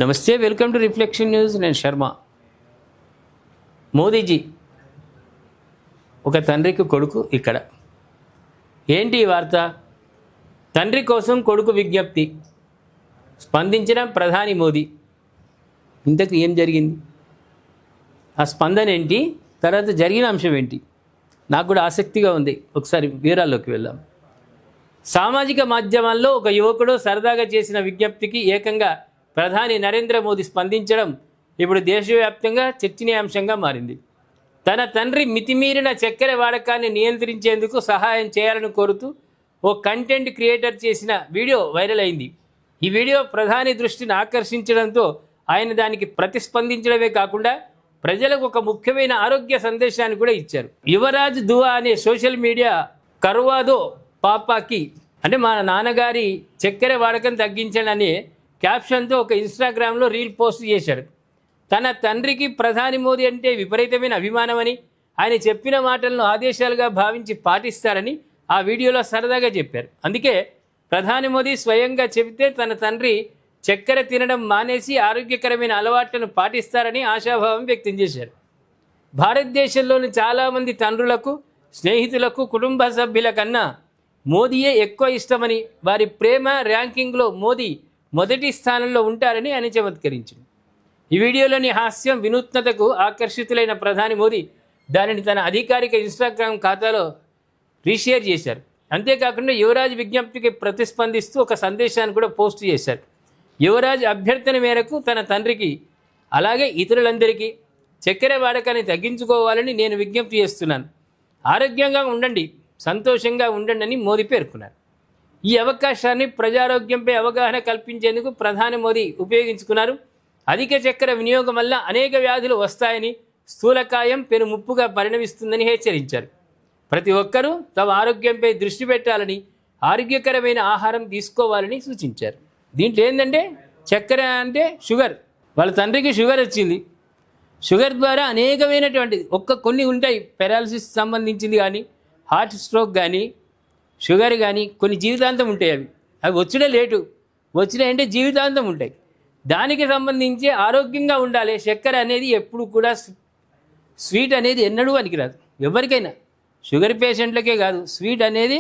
నమస్తే, welcome to reflection news. నేను శర్మ. మోదీజీ ఒక తండ్రికి కొడుకు ఇక్కడ. ఏంటి ఈ వార్త? తండ్రి కోసం కొడుకు విజ్ఞప్తి, స్పందించిన ప్రధాని మోదీ. ఇంతకు ఏం జరిగింది? ఆ స్పందన ఏంటి? తర్వాత జరిగిన అంశం ఏంటి? నాకు కూడా ఆసక్తిగా ఉంది. ఒకసారి వివరాల్లోకి వెళ్దాం. సామాజిక మాధ్యమాల్లో ఒక యువకుడు సరదాగా చేసిన విజ్ఞప్తికి ఏకంగా ప్రధాని నరేంద్ర మోదీ స్పందించడం ఇప్పుడు దేశవ్యాప్తంగా చర్చనీయాంశంగా మారింది. తన తండ్రి మితిమీరిన చక్కెర వాడకాన్ని నియంత్రించేందుకు సహాయం చేయాలని కోరుతూ ఓ కంటెంట్ క్రియేటర్ చేసిన వీడియో వైరల్ అయింది. ఈ వీడియో ప్రధాని దృష్టిని ఆకర్షించడంతో ఆయన దానికి ప్రతిస్పందించడమే కాకుండా ప్రజలకు ఒక ముఖ్యమైన ఆరోగ్య సందేశాన్ని కూడా ఇచ్చారు. యువరాజ్ దువా అనే సోషల్ మీడియా కర్వాదో పాపాకి, అంటే మా నాన్నగారి చక్కెర వాడకం తగ్గించండి అనే క్యాప్షన్తో ఒక ఇన్స్టాగ్రామ్లో రీల్ పోస్ట్ చేశాడు. తన తండ్రికి ప్రధాని మోదీ అంటే విపరీతమైన అభిమానమని, ఆయన చెప్పిన మాటలను ఆదేశాలుగా భావించి పాటిస్తారని ఆ వీడియోలో సరదాగా చెప్పారు. అందుకే ప్రధాని మోదీ స్వయంగా చెబితే తన తండ్రి చక్కెర తినడం మానేసి ఆరోగ్యకరమైన అలవాట్లను పాటిస్తారని ఆశాభావం వ్యక్తం చేశారు. భారతదేశంలోని చాలామంది తండ్రులకు, స్నేహితులకు, కుటుంబ సభ్యుల కన్నా మోదీయే ఎక్కువ ఇష్టమని, వారి ప్రేమ ర్యాంకింగ్లో మోదీ మొదటి స్థానంలో ఉంటారని ఆయన చమత్కరించింది. ఈ వీడియోలోని హాస్యం, వినూత్నతకు ఆకర్షితులైన ప్రధాని మోదీ దానిని తన అధికారిక ఇన్స్టాగ్రామ్ ఖాతాలో రీషేర్ చేశారు. అంతేకాకుండా యువరాజ్ విజ్ఞప్తికి ప్రతిస్పందిస్తూ ఒక సందేశాన్ని కూడా పోస్ట్ చేశారు. యువరాజ్ అభ్యర్థన మేరకు తన తండ్రికి, అలాగే ఇతరులందరికీ చక్కెర వాడకాన్ని తగ్గించుకోవాలని నేను విజ్ఞప్తి చేస్తున్నాను. ఆరోగ్యంగా ఉండండి, సంతోషంగా ఉండండి అని మోదీ పేర్కొన్నారు. ఈ అవకాశాన్ని ప్రజారోగ్యంపై అవగాహన కల్పించేందుకు ప్రధాని మోదీ ఉపయోగించుకున్నారు. అధిక చక్కెర వినియోగం వల్ల అనేక వ్యాధులు వస్తాయని, స్థూలకాయం పెను ముప్పుగా పరిణమిస్తుందని హెచ్చరించారు. ప్రతి ఒక్కరూ తమ ఆరోగ్యంపై దృష్టి పెట్టాలని, ఆరోగ్యకరమైన ఆహారం తీసుకోవాలని సూచించారు. దీంట్లో ఏంటంటే చక్కెర అంటే షుగర్. వాళ్ళ తండ్రికి షుగర్ వచ్చింది. షుగర్ ద్వారా అనేకమైనటువంటిది కొన్ని ఉంటాయి, పెరాలసిస్ సంబంధించింది కానీ, హార్ట్ స్ట్రోక్ కానీ, షుగర్ కానీ కొన్ని జీవితాంతం ఉంటాయి. అవి వచ్చుడే లేటు, వచ్చినాయంటే జీవితాంతం ఉంటాయి. దానికి సంబంధించి ఆరోగ్యంగా ఉండాలి. చక్కెర అనేది ఎప్పుడు కూడా, స్వీట్ అనేది ఎన్నడూ పనికిరాదు ఎవరికైనా, షుగర్ పేషెంట్లకే కాదు, స్వీట్ అనేది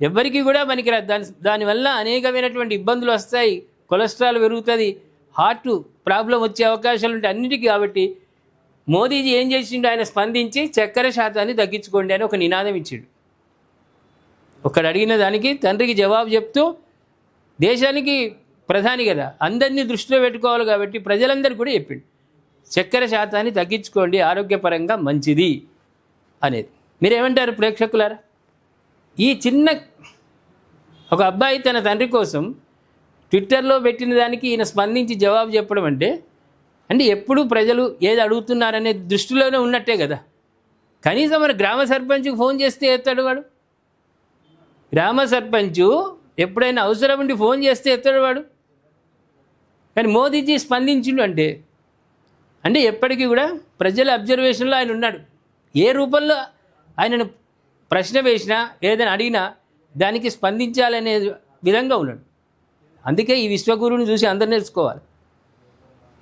ఎవరికి కూడా పనికిరాదు. దానివల్ల అనేకమైనటువంటి ఇబ్బందులు వస్తాయి. కొలెస్ట్రాల్ పెరుగుతుంది, హార్ట్ ప్రాబ్లం వచ్చే అవకాశాలు ఉంటాయి అన్నిటికీ. కాబట్టి మోదీజీ ఏం చేసిండు? ఆయన స్పందించి చక్కెర శాతాన్ని తగ్గించుకోండి అని ఒక నినాదం ఇచ్చాడు. ఒకడు అడిగిన దానికి తండ్రికి జవాబు చెప్తూ, దేశానికి ప్రధాని కదా, అందరినీ దృష్టిలో పెట్టుకోవాలి కాబట్టి ప్రజలందరికీ కూడా చెప్పిండు చక్కెర శాతాన్ని తగ్గించుకోండి, ఆరోగ్యపరంగా మంచిది అనేది. మీరేమంటారు ప్రేక్షకులారా? ఈ చిన్న ఒక అబ్బాయి తన తండ్రి కోసం ట్విట్టర్లో పెట్టిన దానికి ఈయన స్పందించి జవాబు చెప్పడం అంటే ఎప్పుడు ప్రజలు ఏది అడుగుతున్నారనే దృష్టిలోనే ఉన్నట్టే కదా. కనీసం మన గ్రామ సర్పంచ్కి ఫోన్ చేస్తే ఎత్తాడు వాడు. గ్రామ సర్పంచు ఎప్పుడైనా అవసరం ఉండి ఫోన్ చేస్తే ఎత్తాడు వాడు. కానీ మోదీజీ స్పందించిండు అంటే ఎప్పటికీ కూడా ప్రజల అబ్జర్వేషన్లో ఆయన ఉన్నాడు. ఏ రూపంలో ఆయనను ప్రశ్న వేసినా, ఏదైనా అడిగినా దానికి స్పందించాలనే విధంగా ఉన్నాడు. అందుకే ఈ విశ్వగురువుని చూసి అందరు నేర్చుకోవాలి.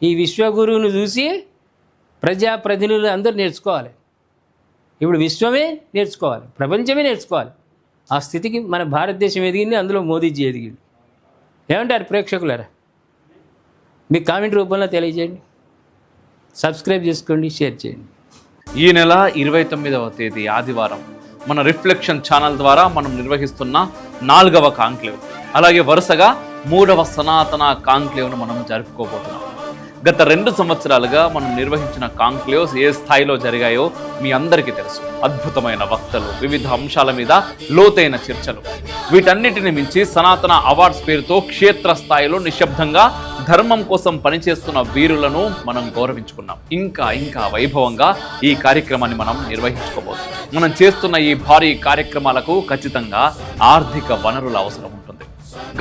ఈ విశ్వగురువును చూసి ప్రజాప్రతినిధులు అందరూ నేర్చుకోవాలి. ఇప్పుడు విశ్వమే నేర్చుకోవాలి, ప్రపంచమే నేర్చుకోవాలి. ఆ స్థితికి మన భారతదేశం ఎదిగింది, అందులో మోదీజీ ఎదిగింది. ఏమంటారు ప్రేక్షకులారా? మీ కామెంట్ రూపంలో తెలియజేయండి, సబ్స్క్రైబ్ చేసుకోండి, షేర్ చేయండి. ఈ నెల 29వ తేదీ ఆదివారం మన రిఫ్లెక్షన్ ఛానల్ ద్వారా మనం నిర్వహిస్తున్న 4వ కాంక్లేవ్, అలాగే వరుసగా 3వ సనాతన కాంక్లేవ్ను మనం జరుపుకోబోతున్నాం. గత 2 సంవత్సరాలుగా మనం నిర్వహించిన కాంక్లేవ్స్ ఏ స్థాయిలో జరిగాయో మీ అందరికీ తెలుసు. అద్భుతమైన వక్తలు, వివిధ అంశాల మీద లోతైన చర్చలు, వీటన్నిటిని మించి సనాతన అవార్డ్స్ పేరుతో క్షేత్ర స్థాయిలో నిశ్శబ్దంగా ధర్మం కోసం పనిచేస్తున్న వీరులను మనం గౌరవించుకున్నాం. ఇంకా వైభవంగా ఈ కార్యక్రమాన్ని మనం నిర్వహించుకోబోతున్నాం. మనం చేస్తున్న ఈ భారీ కార్యక్రమాలకు ఖచ్చితంగా ఆర్థిక వనరుల అవసరం ఉంటుంది.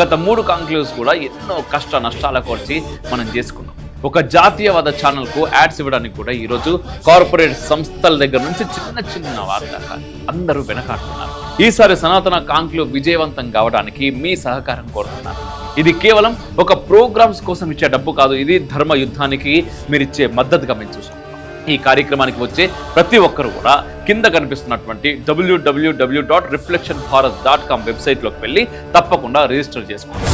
గత 3 కాంక్లేవ్స్ కూడా ఎన్నో కష్ట నష్టాలకు వచ్చి మనం చేసుకున్నాం. ఒక జాతీయవాద ఛానల్కు యాడ్స్ ఇవ్వడానికి కూడా ఈరోజు కార్పొరేట్ సంస్థల దగ్గర నుంచి చిన్న వార్త అందరూ వెనకాడుతున్నారు. ఈసారి సనాతన కాంక్లేవ్ విజయవంతం కావడానికి మీ సహకారం కోరుతున్నారు. ఇది కేవలం ఒక ప్రోగ్రామ్స్ కోసం ఇచ్చే డబ్బు కాదు, ఇది ధర్మ యుద్ధానికి మీరు ఇచ్చే మద్దతుగా మేము చూస్తాం. ఈ కార్యక్రమానికి వచ్చే ప్రతి ఒక్కరు కూడా కింద కనిపిస్తున్నటువంటి www.reflectionbharat.com వెబ్సైట్లోకి వెళ్ళి తప్పకుండా రిజిస్టర్ చేసుకోండి.